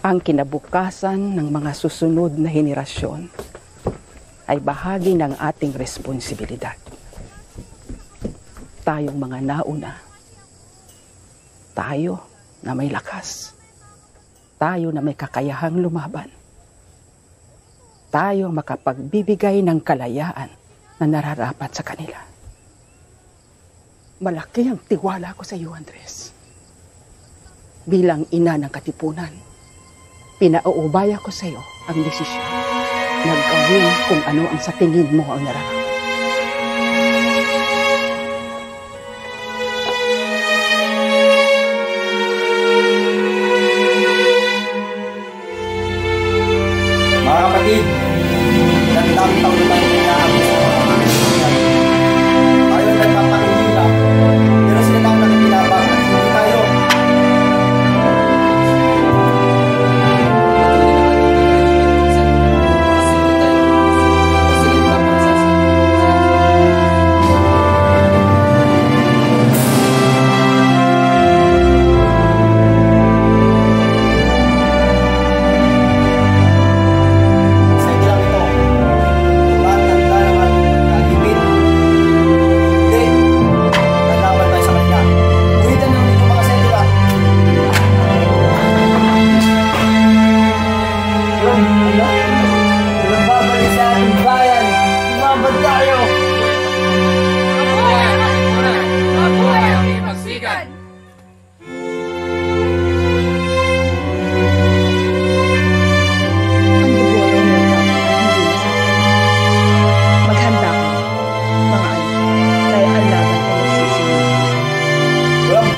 Ang kinabukasan ng mga susunod na henerasyon ay bahagi ng ating responsibilidad. Tayong mga nauna, tayo na may lakas, tayo na may kakayahang lumaban, tayo makapagbibigay ng kalayaan na nararapat sa kanila. Malaki ang tiwala ko sa iyo, Andres. Bilang ina ng katipunan, pinauubaya ko sa iyo ang desisyon na gawin kung ano ang sa tingin mo ang nararapat. Mga kapatid, ilang taon na tayo inaabot sa mga Pilipinas. Tayo ay nagpapatuloy lang, pero sila taong nakikinabang at hindi tayo.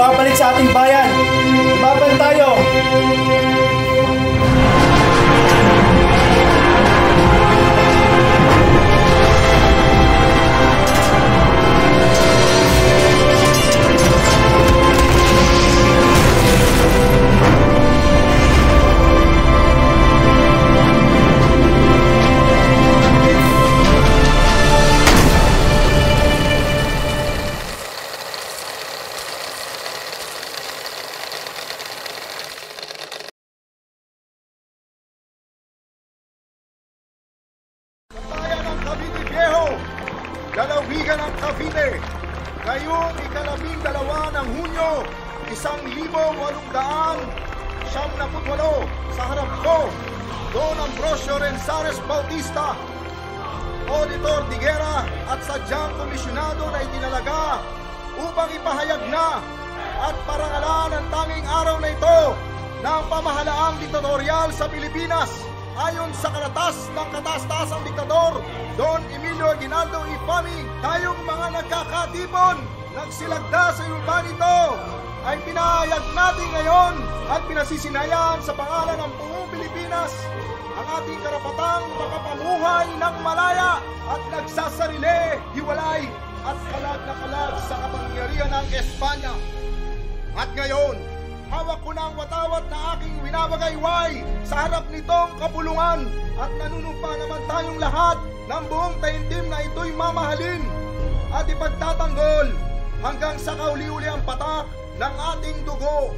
Babalik sa ating bayan! Lumaban tayo! Lalawigan ng Cavite, ngayong ika-12 ng Hunyo, 1878, sa harap ko, Don Ambrosio Renzares Bautista, Auditor Diguera at sadyang komisyonado na itinalaga upang ipahayag na at parangalan ang tanging araw na ito ng pamahalaang diktatorial sa Pilipinas. Ayon sa karatas ng kataas-taasang diktador, Don Emilio Aguinaldo Infante, tayong mga nagkakatipon, nagsilagda sa lupa nito, ay pinahayag natin ngayon at pinasisinayan sa pangalan ng buong Pilipinas ang ating karapatang makapamuhay ng malaya at nagsasarili, hiwalay at kalag na kalag sa kapangyarihan ng Espanya. At ngayon, hawak ko na ang watawat na aking winabagayway sa harap nitong kapulungan at nanunumpa naman tayong lahat ng buong taimtim na ito'y mamahalin at ipagtatanggol hanggang sa kauli-uli ang patak ng ating dugo